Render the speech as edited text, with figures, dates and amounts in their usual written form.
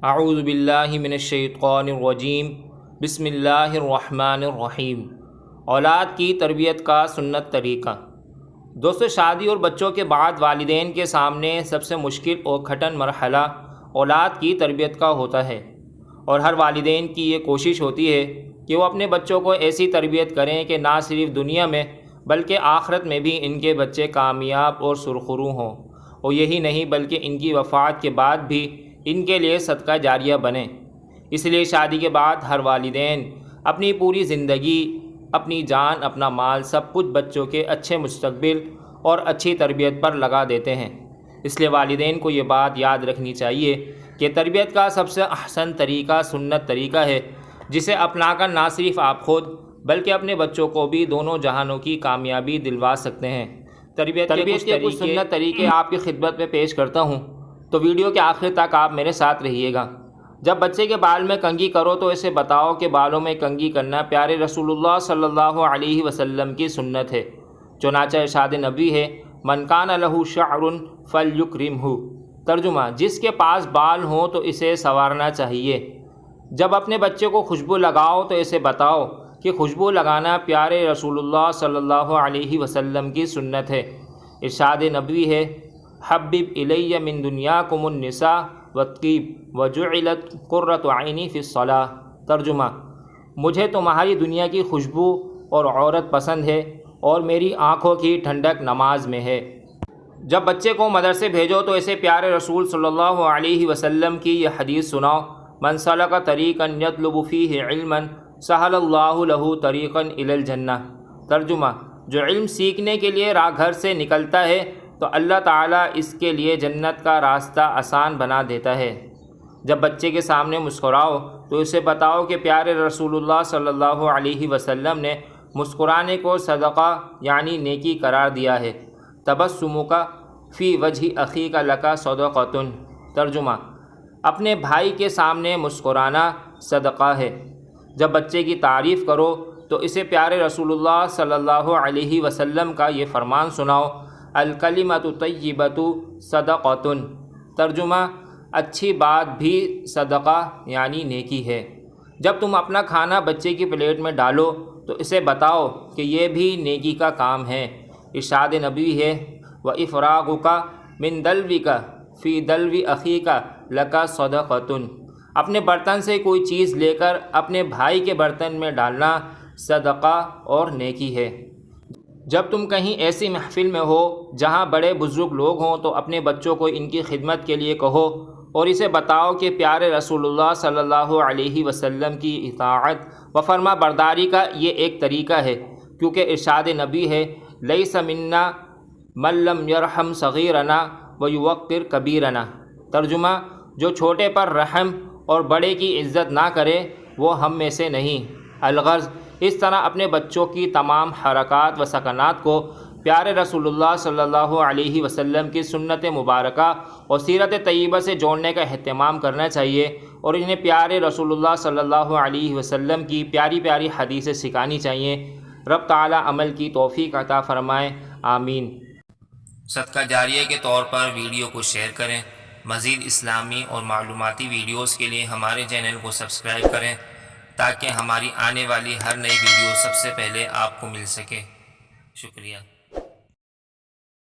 اعوذ باللہ من الشیطان الرجیم بسم اللہ الرحمن الرحیم۔ اولاد کی تربیت کا سنت طریقہ۔ دوستو، شادی اور بچوں کے بعد والدین کے سامنے سب سے مشکل اور کٹھن مرحلہ اولاد کی تربیت کا ہوتا ہے، اور ہر والدین کی یہ کوشش ہوتی ہے کہ وہ اپنے بچوں کو ایسی تربیت کریں کہ نہ صرف دنیا میں بلکہ آخرت میں بھی ان کے بچے کامیاب اور سرخرو ہوں، اور یہی نہیں بلکہ ان کی وفات کے بعد بھی ان کے لیے صدقہ جاریہ بنے۔ اس لیے شادی کے بعد ہر والدین اپنی پوری زندگی، اپنی جان، اپنا مال، سب کچھ بچوں کے اچھے مستقبل اور اچھی تربیت پر لگا دیتے ہیں۔ اس لیے والدین کو یہ بات یاد رکھنی چاہیے کہ تربیت کا سب سے احسن طریقہ سنت طریقہ ہے، جسے اپنا کر نہ صرف آپ خود بلکہ اپنے بچوں کو بھی دونوں جہانوں کی کامیابی دلوا سکتے ہیں۔ تربیت کے کچھ سنت طریقے آپ کی خدمت میں پیش کرتا ہوں، تو ویڈیو کے آخر تک آپ میرے ساتھ رہیے گا۔ جب بچے کے بال میں کنگھی کرو تو اسے بتاؤ کہ بالوں میں کنگھی کرنا پیارے رسول اللہ صلی اللہ علیہ وسلم کی سنت ہے۔ چنانچہ ارشاد نبوی ہے، من کان لہ شعر فلیکرمہ۔ ترجمہ: جس کے پاس بال ہوں تو اسے سنوارنا چاہیے۔ جب اپنے بچے کو خوشبو لگاؤ تو اسے بتاؤ کہ خوشبو لگانا پیارے رسول اللہ صلی اللہ علیہ وسلم کی سنت ہے۔ ارشاد نبوی ہے، حبب الی من دنیاکم النساء والطیب وجعلت قرۃ عینی فی الصلاۃ۔ ترجمہ: مجھے تمہاری دنیا کی خوشبو اور عورت پسند ہے، اور میری آنکھوں کی ٹھنڈک نماز میں ہے۔ جب بچے کو مدرسے بھیجو تو اسے پیارے رسول صلی اللہ علیہ وسلم کی یہ حدیث سناؤ، من سلک طریقا یطلب فیہ علما سہل اللہ لہ طریقا الی الجنہ۔ ترجمہ: جو علم سیکھنے کے لیے گھر سے نکلتا ہے تو اللہ تعالیٰ اس کے لیے جنت کا راستہ آسان بنا دیتا ہے۔ جب بچے کے سامنے مسکراؤ تو اسے بتاؤ کہ پیارے رسول اللہ صلی اللہ علیہ وسلم نے مسکرانے کو صدقہ یعنی نیکی قرار دیا ہے۔ تبسمک فی وجہ اخیک لک صدقۃ۔ ترجمہ: اپنے بھائی کے سامنے مسکرانا صدقہ ہے۔ جب بچے کی تعریف کرو تو اسے پیارے رسول اللہ صلی اللہ علیہ وسلم کا یہ فرمان سناؤ، الکلمۃ طیبۃ صدقۃ۔ ترجمہ: اچھی بات بھی صدقہ یعنی نیکی ہے۔ جب تم اپنا کھانا بچے کی پلیٹ میں ڈالو تو اسے بتاؤ کہ یہ بھی نیکی کا کام ہے۔ ارشاد نبوی ہے، وَإِفْرَاغُكَ مِن دَلْوِكَ فِي دَلْوِ أَخِيكَ لَكَ صَدَقَةٌ۔ اپنے برتن سے کوئی چیز لے کر اپنے بھائی کے برتن میں ڈالنا صدقہ اور نیکی ہے۔ جب تم کہیں ایسی محفل میں ہو جہاں بڑے بزرگ لوگ ہوں تو اپنے بچوں کو ان کی خدمت کے لیے کہو، اور اسے بتاؤ کہ پیارے رسول اللہ صلی اللہ علیہ وسلم کی اطاعت و فرما برداری کا یہ ایک طریقہ ہے، کیونکہ ارشاد نبی ہے، لیس منا من لم یرحم صغیرنا ویوقر کبیرنا۔ ترجمہ: جو چھوٹے پر رحم اور بڑے کی عزت نہ کرے وہ ہم میں سے نہیں۔ الغرض، اس طرح اپنے بچوں کی تمام حرکات و سکنات کو پیارے رسول اللہ صلی اللہ علیہ وسلم کی سنت مبارکہ اور سیرت طیبہ سے جوڑنے کا اہتمام کرنا چاہیے، اور انہیں پیارے رسول اللہ صلی اللہ علیہ وسلم کی پیاری پیاری حدیثیں سکھانی چاہیے۔ رب تعالی عمل کی توفیق عطا فرمائے، آمین۔ صدقہ جاریہ کے طور پر ویڈیو کو شیئر کریں۔ مزید اسلامی اور معلوماتی ویڈیوز کے لیے ہمارے چینل کو سبسکرائب کریں تاکہ ہماری آنے والی ہر نئی ویڈیو سب سے پہلے آپ کو مل سکے۔ شکریہ۔